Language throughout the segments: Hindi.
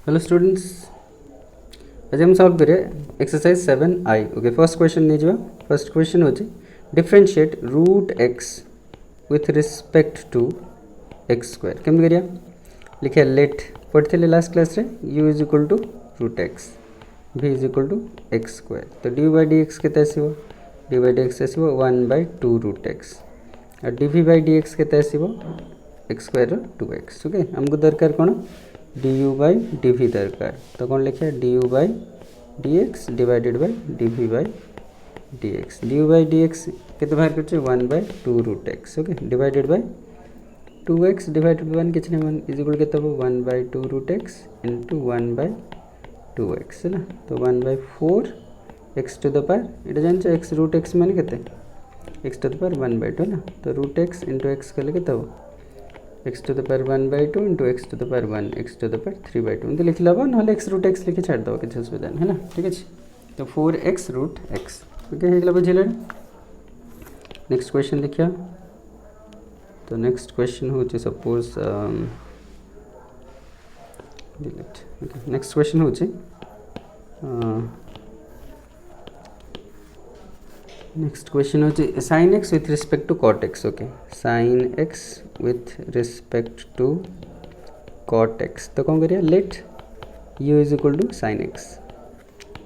हेलो स्टूडेंट्स, आज हम सॉल्व करिए exercise 7i। Okay, first question नहीं जावा। फर्स्ट क्वेश्चन होची differentiate root x with respect to x square. केम करिया लिखिया लेट पढ़ते लास्ट क्लास रे u is equal to root x v is equal to x square. तो डी बाई डी एक्स केते आसीबो डी बाई डी एक्स आसीबो 1/2 रूट एक्स और dv बाई डी एक्स केते आसीबो एक्स स्क्वायर 2x। ओके, हमको दरकार कोन डी यू बाई डी भि दरकार। तो कौन लिखे d u by D x divided by d v by D x. D u by D x केते बाहर कर 1/2 root x. Okay, divided by 2x divided by 1 कितने 1 इज इक्वल केते 1/2 रूट एक्स इंटू 1/2x है ना। तो 1/4 एक्स टू द पावर इटा जान एक्स रूट एक्स मान केते एक्स टू द पावर 1/2 है ना। तो रूट एक्स इंटू एक्स कले केते X to the power 1/2 into X to the power 1 X to the power 3/2 एमती लिखले हम ना एक्स रूट एक्स लिखे छाड़ दो किसी असुविधा नहीं है ना। ठीक है, तो 4x रूट एक्स। ओके, हो बुझे। नेक्स्ट क्वेश्चन देखिए। तो नेक्स्ट क्वेश्चन हूँ सपोज डिलीट। ओके, नेक्स्ट क्वेश्चन हूँ नेक्स्ट क्वेश्चन हो sine X with respect to cot X. Okay, sine X with respect to cot X. तो कौन करिए let u is equal to sine X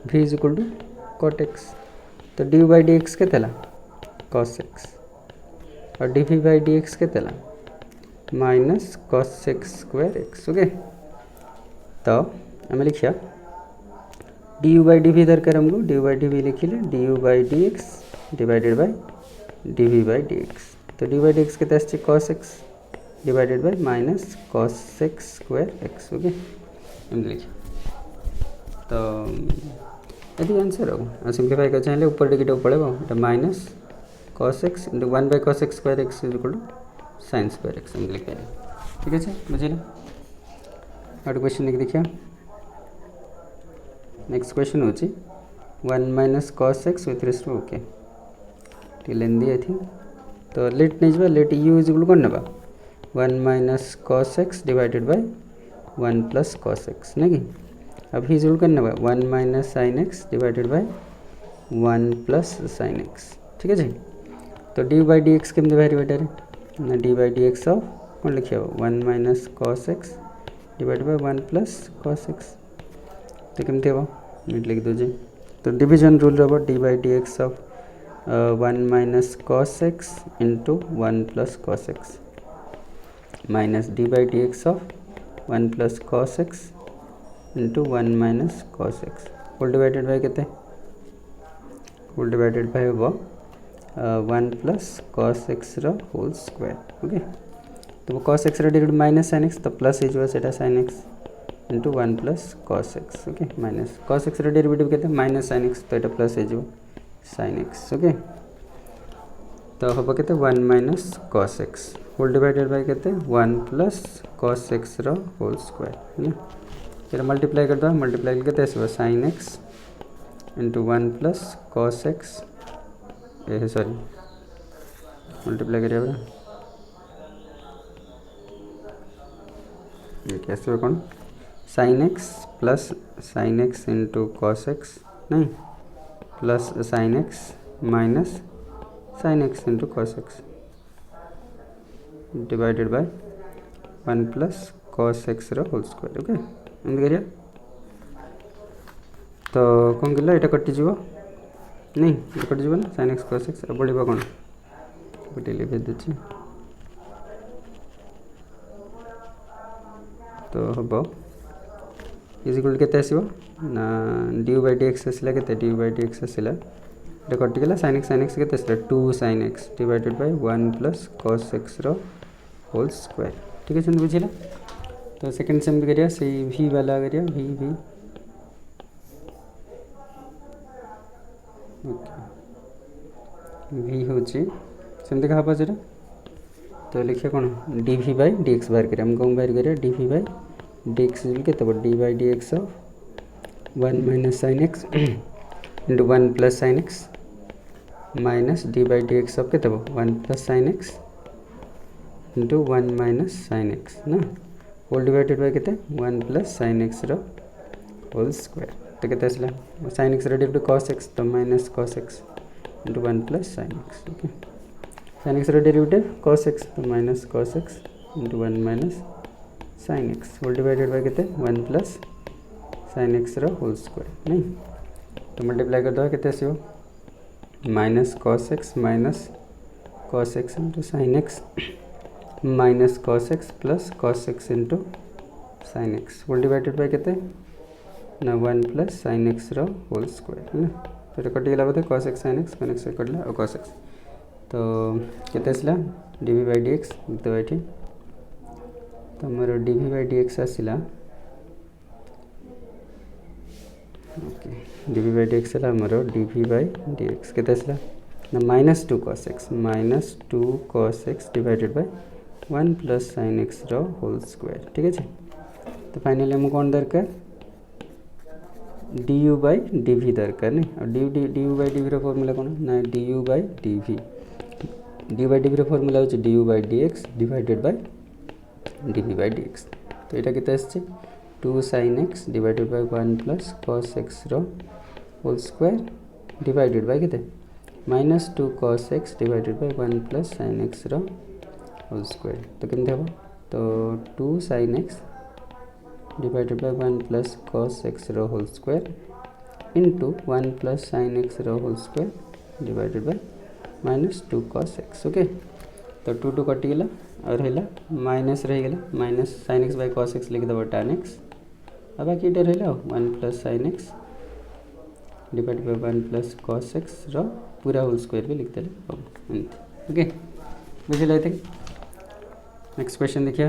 v is equal to cot X. तो डी बाई डी एक्स के तेला कॉस एक्स और D we by D x के तेला minus cos x square x. Okay, तो आम लिखिया d u by d v दरकार हमको d u by d v लिखिले d u by D x divided by d we by D x. तो डी बाई डी एक्स के cos x divided by minus cos x square x. Okay, एमती लिखिए। तो यदि आंसर हो सिंप्लीफाई कर चाहिए ऊपर टिके पड़े minus cos X into 1/cos X square X is equal to sine square X एमती लिखे। ठीक है, बुझे। और क्वेश्चन लिख देखिए। नेक्स्ट क्वेश्चन हो 1 - cos x with respect okay lengthy I think. तो लेट नहीं जा लेट u इज इक्वल कौन ना 1 - cos x divided by 1 + cos x नहीं। अब ही इज करना 1 - sin x divided by 1 + sin x। ठीक है जी। तो डी बाई डी एक्स केमती बाहर डायरेक्ट ना D by D x of कौन लिखिए 1 - cos x divided by 1 + cos x। तो केमती हम मिट लिख दीजिए। तो डिविजन रूल रहा D by D x of 1 - cos x into 1 + cos x minus D by D x of 1 + cos x into 1 - cos x whole divided by के होल डिवाइडेड बाई वो 1 + cos x whole square. Okay, तो वो cos x derivative minus sin x तो प्लस हो sin x into 1 + cos x। Okay, minus cos x derivative के माइनस sin x तो ये प्लस हो sin x। ओके, तो हम के 1 - cos x whole divided by के 1 + cos x होल स्क्वायर है ना। फिर मल्टीप्लाई कर दो मल्टीप्लाई करके sin x into 1 + cos x ये सॉरी मल्टीप्लाई करिए ये कैसे कौन sin x plus sin x into cos x नहीं plus sin x minus sin x into cos x divided by 1 + cos x whole square. Okay, एमती करिए। तो कौन कहला ये कटिज नहीं ये कटिज ना sin x cos x अब बढ़िया कौन गोटे लिखे दीजिए। तो हम इज इक्वल के ना डी बाई डी एक्स आसला के डी बाई डी एक्स आसला ये कटिगला sin x के 2 sin x divided by 1 + cos x whole square. ठीक है, बुझिला। तो सेकेंड सेम करिया से v वाला करिया v ओके v हूँ सेमती क्या हम तो लिखिए कौन D v by D x बाहर करिए हम कौन बाहर करिए D v by D x के D by D x of 1 - sin x into 1 + sin x minus D by D x of के 1 + sin x into 1 - sin x ना होल डिवाइडेड बाय केते 1 प्लस sin x रो होल स्क्वायर तो केते आसला sin x derivative cos x तो minus cos x into 1 plus sin x okay sin x रो डेरिवेटिव cos x तो minus cos x into 1 minus sin x whole divided by केते 1 plus sin x रो होल स्क्वायर नहीं तो मल्टीप्लाई कर दो केते आसीबो minus cos x minus cos x into sin x minus cos x plus cos x into sin x whole divided by केते ना 1 प्लस sin x रो होल स्क्वायर है ना तो कटि गेला बोधे cos x sin x sin x कटला और cos x तो केते आसला dv by dx तो एठी तो हमर dv by dx आसिला ओके dv by dx है हमर dv by dx केते आसला ना minus 2 cos x divided by 1 plus sin x रो होल स्क्वायर ठीक है तो फाइनली हम कौन दरकार du by dv दरकार नहीं और du by dv रो फॉर्मूला कौन ना du by dv रो फॉर्मूला हो du by dx divided by dv by dx तो এটা केते আসছে 2 sin x divided by 1 plus cos x रो होल स्क्वायर डिवाइडेड बाय केते minus 2 cos x divided by 1 plus sin x रो होल स्क्वायर तो केमते हो तो 2 sin x divided by 1 plus cos x रो whole square into 1 plus sin x रो whole square divided by minus 2 cos x okay तो 2 कटि गेला और हैला माइनस रह गेला minus sin x by cos x लिख दबो tan x अब बाकी इधर हैला 1 plus sin x divided by 1 plus cos x रो पूरा होल स्क्वायर भी लिख देले ओके बुझिल आई थिंक नेक्स्ट क्वेश्चन देखिए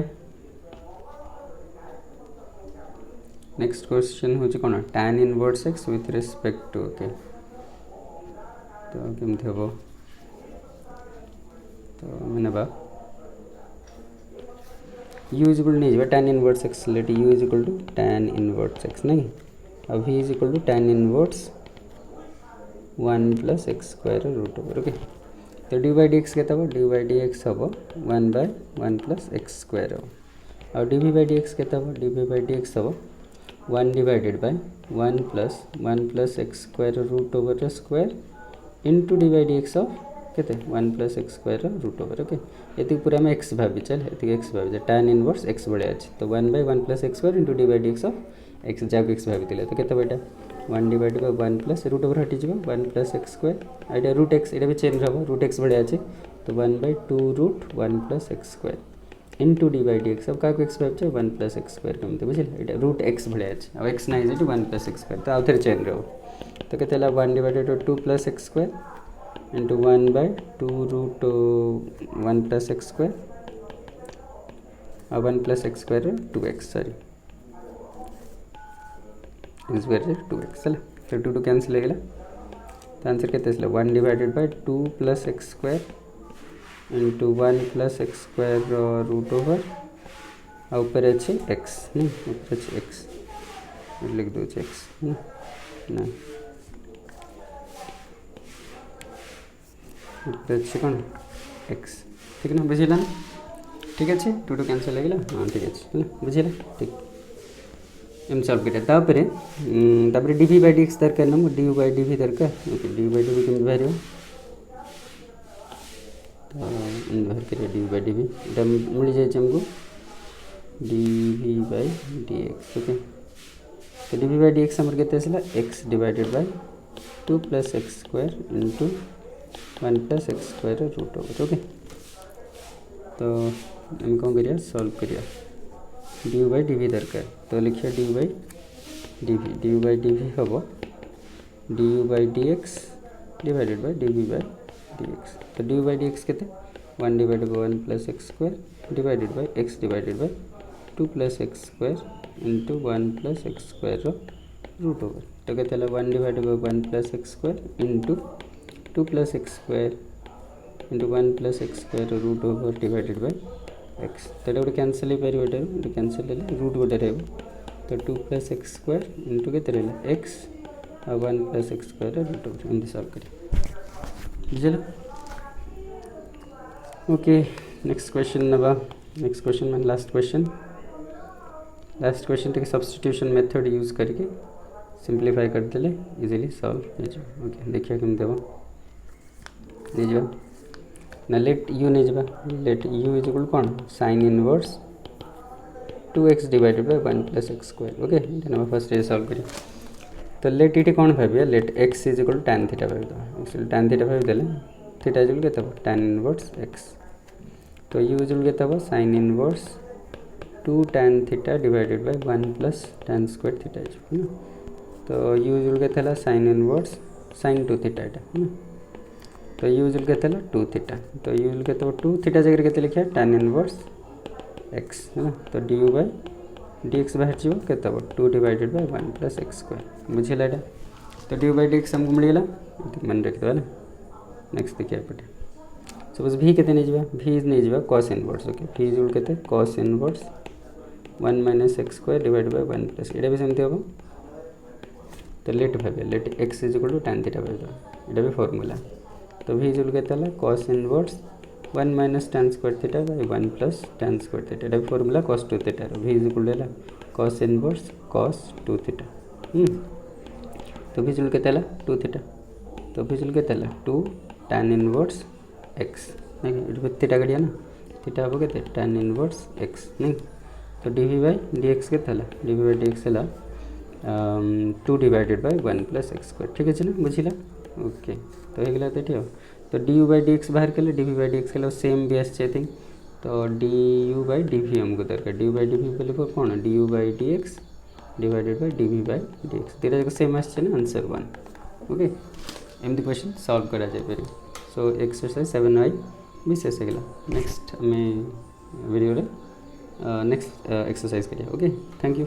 नेक्स्ट क्वेश्चन हो कौन tan inverse x with respect to okay तो केमती हम तो मैंने बा u इज इक्वल नहीं tan inverse x let u is equal to tan inverse x नहीं अब v is equal to tan inverse 1 plus x square root over okay तो डी बाई डी एक्स केते हम डी बाई डी एक्स हम 1 बाय 1 प्लस एक्स स्क्वायर हम और D we by D x केते हम d we by D x हम 1 divided by 1 plus x square root over square into d by D x of केते 1 plus x square root over okay ये पूरा में एक्स भाभी चल ये एक्स भाभी tan इनवर्स एक्स बढ़िया अच्छे तो 1 by 1 plus x square into d by D x of x जब एक्स भाभी तो केते बेटा 1 divide by 1 plus root over हटी जाव 1 plus x square idea root x ये भी चेंज हम रूट एक्स बढ़िया अच्छे तो 1 by 2 root 1 plus x square into d by D x अब क्या एक्स भाभी 1 प्लस एक्स स्क्वायर कमते बुझे रूट एक्स बढ़िया अच्छे अब एक्स ना 1 प्लस एक्स स्क्वायर तो आउ थे चेंज रहो तो केते 1 divided by 2 plus x square into 1 by 2 root 1 plus x square और 1 plus x square 2x sorry इस बार 2x चला तो 2 कैंसिल हो गया तो आंसर केते 1 divided by 2 plus x square into 1 plus x square root over आ ऊपर अच्छे एक्स नहीं ऊपर अच्छे एक्स लिख दो एक्स ना अच्छे कौन एक्स ठीक ना बुझे ना ठीक अच्छे 2 कैंसिल हो गया हाँ ठीक अच्छे बुझे ठीक एम सॉल्व करिया तापर डीवी बाई डीएक्स दरकार ना डी बाई डीवी दरकार ओके डी बाई डीवी केमती बाहर तो बाहर करिया डी बाई डीवी एटा मिल जाए हमको डीवी बाई डीएक्स ओके तो डीवी बाई डीएक्स हमर केते आसला x divided by 2 plus x square into 1 plus x square root over okay तो हम कौन करिया सॉल्व करिया डी बाई डीवी दरकार तो लिखिए डी बाई डीवी हम d by D x divided by d by D x तो डी बाई डी एक्स के 1 divided by 1 plus x square divided by x divided by 2 plus x square into 1 plus x square root over तो कहते 1 divided by 1 plus x square into 2 plus x square into 1 plus x square root over divided by x तो गोटे कैनसल हो पार कैनसल रूट गोटे रही तो 2 प्लस एक्स स्क्वायर इंटू के एक्स और 1 plus x square root over एमती सॉल्व करें बुझे ओके नेक्स्ट क्वेश्चन नवा नेक्स्ट क्वेश्चन मैं लास्ट क्वेश्चन लास्ट क्वेश्चन टे सब्स्टिट्यूशन मेथड यूज करके सिंप्लीफाई करदेले इजिली सॉल्व हो ओके देखिए केमती हम नहीं ना लेट यू नहीं लेट यू इज इक्वल कौन sine inverse 2x divided by 1 plus x square okay ये फर्स्ट ये सॉल्व करिए तो लेट ये कौन भाविया let x is equal tan theta भाव एक्चुअली tan थीटा भाव देले थीटा इज इक्वल के tan इनवर्स x तो u इज इक्वल के sine inverse 2 tan theta divided by 1 plus tan square theta है ना तो u इज इक्वल के साइन इनवर्स साइन 2 थीटा है ना तो u इज इक्वल के 2 थीटा तो u इज इक्वल के 2 थीटा जगह के लिखा tan इनवर्स x है ना तो du बाय dx बाहर जीव के 2 divided by 1 plus x square बुझेगा एटा तो डी बाय dx हमको मिलगला मन रखिए ना नेक्स्ट देखिए एपटे सपोज v केते नहीं जीवा v नहीं जीवा cos inverse okay v is equal के cos inverse 1 minus x square divide by 1 plus एटा भी सेमती हम तो लेट भाव let x is equal to tan theta भाव एटा भी फॉर्मूला तो v इज इक्वल के cos inverse 1 minus tan square theta by 1 plus tan square theta एटा भी formula cos 2 theta v is equal to cos inverse cos 2 theta तो v इज इक्वल के 2 थीटा तो v इज इक्वल के 2 tan इनवर्स x नहीं थीटा कटिया ना थीटा हम के tan इनवर्स x नहीं तो dv बाय dx के dv बाय dx है 2 divided by 1 plus x square ठीक है ना बुझिला ओके तो होगला तो ठीक तो du बाय dx बाहर के dv बाय dx के सेम भी आछे थिंक तो du बाय dv हमको दरकार du बाय dv बोले कौन du by dx divided by dv by dx तेरा जगह सेम आछे ना आंसर 1 ओके एमती क्वेश्चन सॉल्व करा जाए पारे सो एक्सरसाइज 7i भी शेष होगला नेक्स्ट हमें वीडियो रे नेक्स्ट एक्सरसाइज करिए ओके थैंक यू।